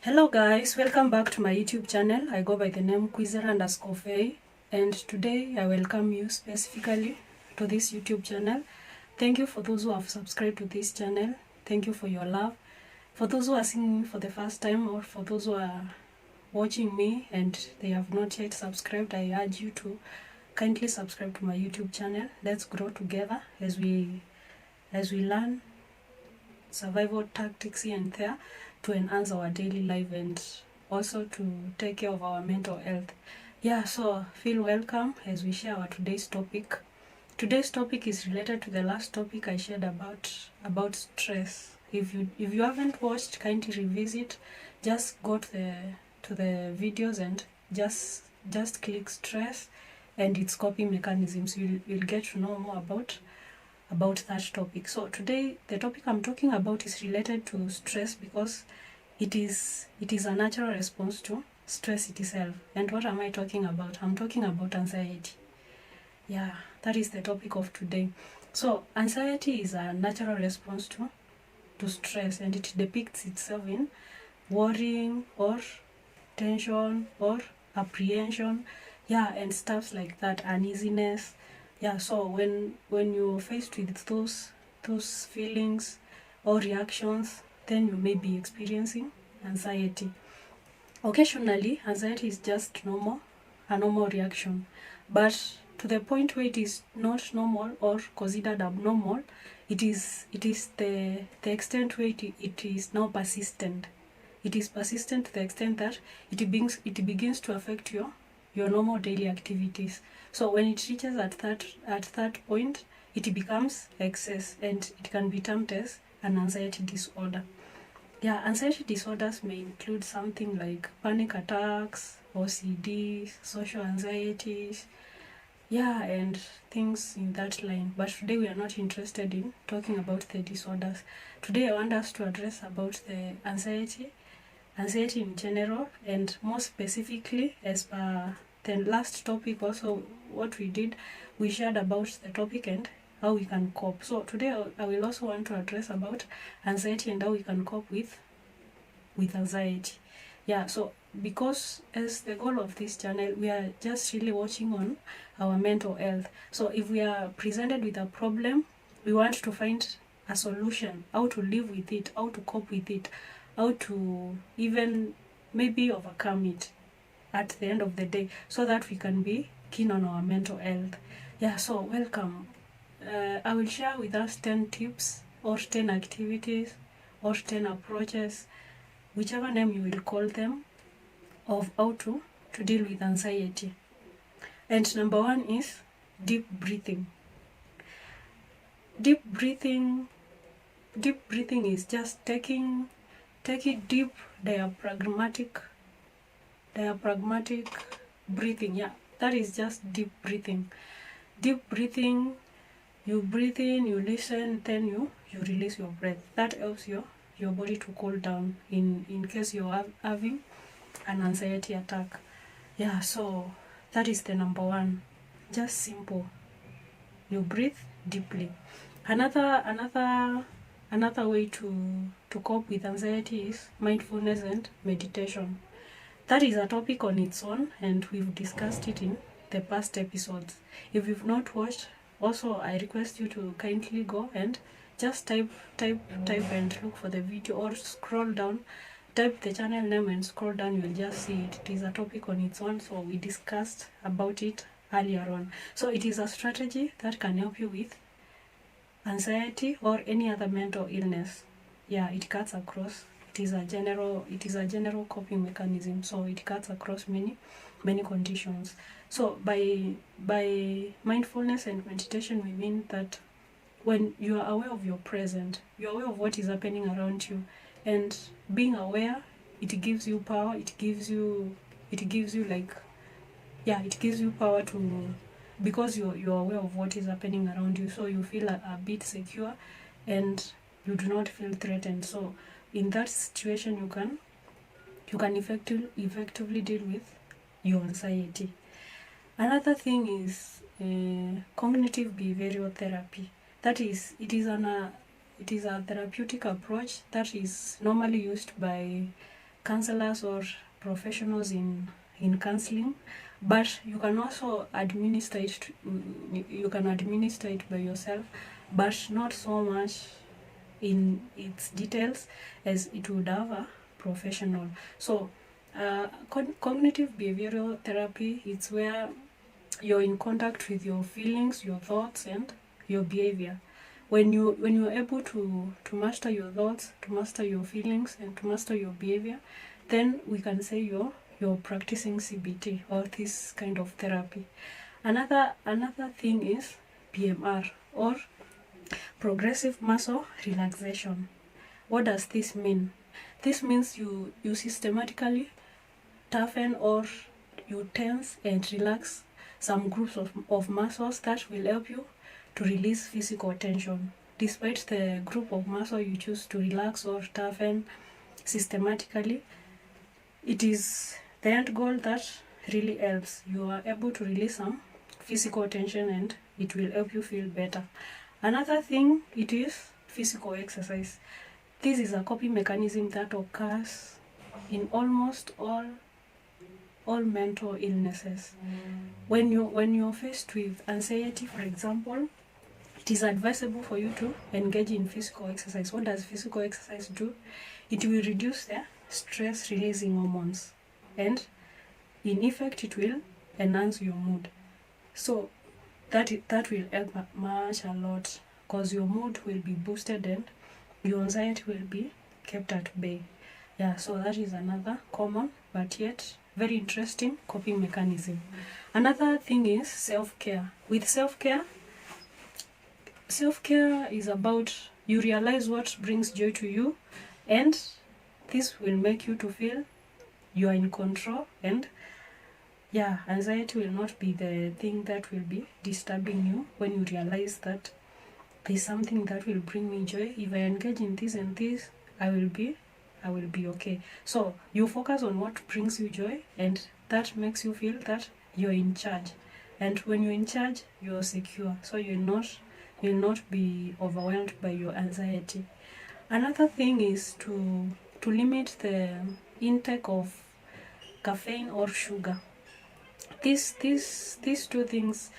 Hello guys, welcome back to my YouTube channel. I go by the name Quizzer_Faye, and today I welcome you specifically to this YouTube channel. Thank you for those who have subscribed to this channel. Thank you for your love. For those who are seeing me for the first time, or for those who are watching me and they have not yet subscribed, I urge you to kindly subscribe to my YouTube channel. Let's grow together as we learn survival tactics here and there to enhance our daily life and also to take care of our mental health. Yeah, so feel welcome as we share our today's topic. Today's topic is related to the last topic I shared about stress. If you haven't watched, kindly revisit. Just go to the videos and just click stress and its coping mechanisms. You'll get to know more about that topic. So today the topic I'm talking about is related to stress because it is a natural response to stress itself. And what am I talking about? I'm talking about anxiety. Yeah, that is the topic of today. So anxiety is a natural response to stress, and it depicts itself in worrying or tension or apprehension, yeah, and stuff like that, uneasiness. Yeah, so when you're faced with those feelings or reactions, then you may be experiencing anxiety. Occasionally, anxiety is just a normal reaction, but to the point where it is not normal or considered abnormal, it is the extent where it is now persistent. It is persistent to the extent that it begins to affect your normal daily activities. So when it reaches at that point, it becomes excess, and it can be termed as an anxiety disorder. Yeah, anxiety disorders may include something like panic attacks, OCD, social anxieties, yeah, and things in that line. But today we are not interested in talking about the disorders. Today I want us to address about the anxiety in general, and more specifically, as per the last topic also, what we did, we shared about the topic and how we can cope. So today I will also want to address about anxiety and how we can cope with anxiety. Yeah, so because as the goal of this channel, we are just really watching on our mental health. So if we are presented with a problem, we want to find a solution, how to live with it, how to cope with it, how to even maybe overcome it at the end of the day, so that we can be keen on our mental health. Yeah, so welcome. I will share with us 10 tips or 10 activities or 10 approaches, whichever name you will call them, of how to deal with anxiety. And number one is deep breathing. Deep breathing is just taking deep diaphragmatic breathing. Yeah, that is just deep breathing. Deep breathing, you breathe in, you listen, then you release your breath. That helps your body to cool down in case you're having an anxiety attack. Yeah, so that is the number one. Just simple. You breathe deeply. Another way to cope with anxiety is mindfulness and meditation. That is a topic on its own, and we've discussed it in the past episodes. If you've not watched, also I request you to kindly go and just type and look for the video, or scroll down, type the channel name and scroll down, you will just see it. It is a topic on its own, so we discussed about it earlier on. So it is a strategy that can help you with anxiety or any other mental illness. Yeah, it cuts across. It is a general coping mechanism, so it cuts across many conditions. So by mindfulness and meditation, we mean that when you are aware of your present, you're aware of what is happening around you, and being aware, it gives you power. It gives you power to, because you're aware of what is happening around you, so you feel a bit secure and you do not feel threatened. So in that situation, you can effectively deal with your anxiety. Another thing is cognitive behavioral therapy. That is, it is a therapeutic approach that is normally used by counselors or professionals in counseling, but you can also administer it. You can administer it by yourself, but not so much in its details as it would have a professional. So cognitive behavioral therapy, it's where you're in contact with your feelings, your thoughts, and your behavior. When you're able to master your thoughts, to master your feelings, and to master your behavior, then we can say you're practicing CBT or this kind of therapy. Another thing is PMR, or progressive muscle relaxation. What does this mean? This means you systematically toughen or you tense and relax some groups of muscles that will help you to release physical tension. Despite the group of muscle you choose to relax or toughen systematically, it is the end goal that really helps. You are able to release some physical tension and it will help you feel better. Another thing, it is physical exercise. This is a coping mechanism that occurs in almost all mental illnesses. When you're faced with anxiety, for example, it is advisable for you to engage in physical exercise. What does physical exercise do? It will reduce the stress releasing hormones, and in effect it will enhance your mood. So that will help much a lot, because your mood will be boosted and your anxiety will be kept at bay. Yeah, so that is another common but yet very interesting coping mechanism. Another thing is self-care. With self-care is about you realize what brings joy to you, and this will make you to feel you are in control, and anxiety will not be the thing that will be disturbing you when you realize that there's something that will bring me joy. If I engage in this and this, I will be okay. So you focus on what brings you joy, and that makes you feel that you're in charge. And when you're in charge, you're secure. So you'll not be overwhelmed by your anxiety. Another thing is to limit the intake of caffeine or sugar. These two things,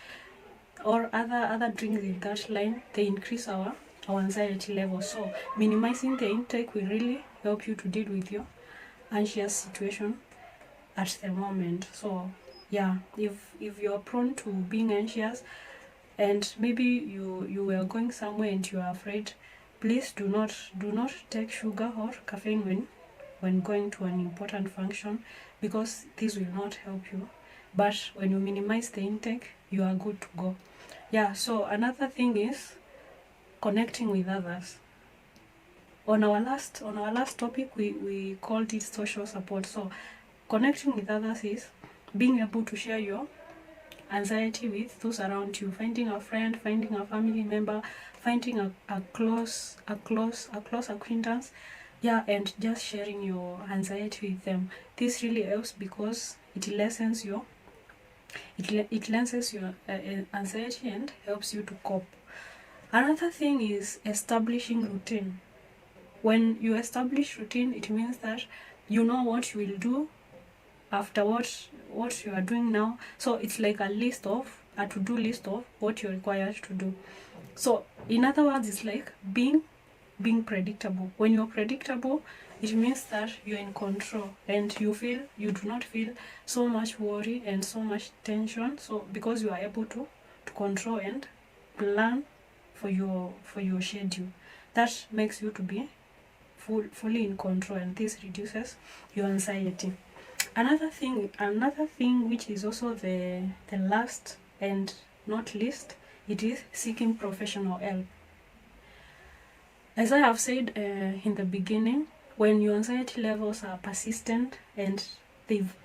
or other drinks in that line, they increase our anxiety level. So minimizing the intake will really help you to deal with your anxious situation at the moment. So if you're prone to being anxious, and maybe you were going somewhere and you are afraid, please do not take sugar or caffeine when going to an important function, because this will not help you. But when you minimize the intake, you are good to go. So another thing is connecting with others. On our last topic, we called it social support. So connecting with others is being able to share your anxiety with those around you, finding a friend, finding a family member, finding a close acquaintance, and just sharing your anxiety with them. This really helps because it lessens your anxiety and helps you to cope. Another thing is establishing routine. When you establish routine, it means that you know what you will do after what you are doing now. So it's like a to-do list of what you're required to do. So in other words, it's like being predictable. When you're predictable, it means that you're in control, and you do not feel so much worry and so much tension. So because you are able to control and plan for your schedule, that makes you to be fully in control, and this reduces your anxiety. Another thing which is also the last and not least, it is seeking professional help. As I have said in the beginning, when your anxiety levels are persistent and they've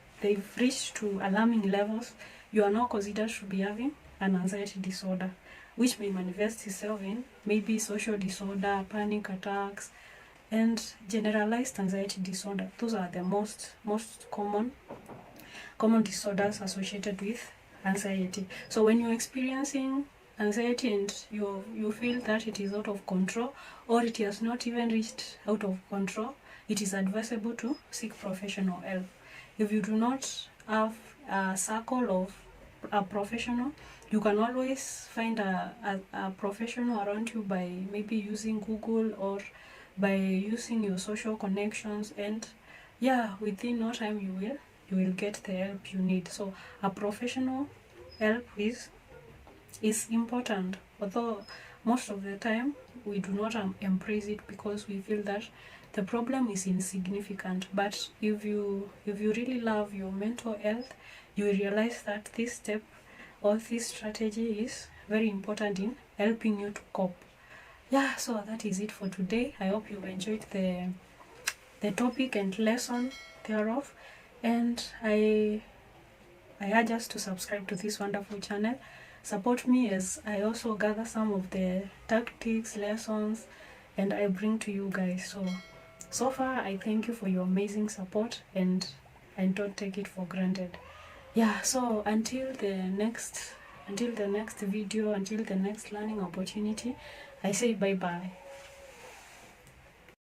reached to alarming levels, you are now considered to be having an anxiety disorder, which may manifest itself in maybe social disorder, panic attacks, and generalized anxiety disorder. Those are the most common disorders associated with anxiety. So when you're experiencing anxiety and you feel that it is out of control, or it has not even reached out of control, it is advisable to seek professional help. If you do not have a circle of a professional, you can always find a professional around you by maybe using Google or by using your social connections, and yeah, within no time you will get the help you need. So a professional help is important, although most of the time we do not embrace it because we feel that the problem is insignificant. But if you really love your mental health, you will realize that this step or this strategy is very important in helping you to cope. Yeah, so that is it for today. I hope you enjoyed the topic and lesson thereof, and I urge us to subscribe to this wonderful channel. Support me as I also gather some of the tactics, lessons, and I bring to you guys. So far, I thank you for your amazing support, and I don't take it for granted. Yeah, so until the next video, until the next learning opportunity, I say bye bye.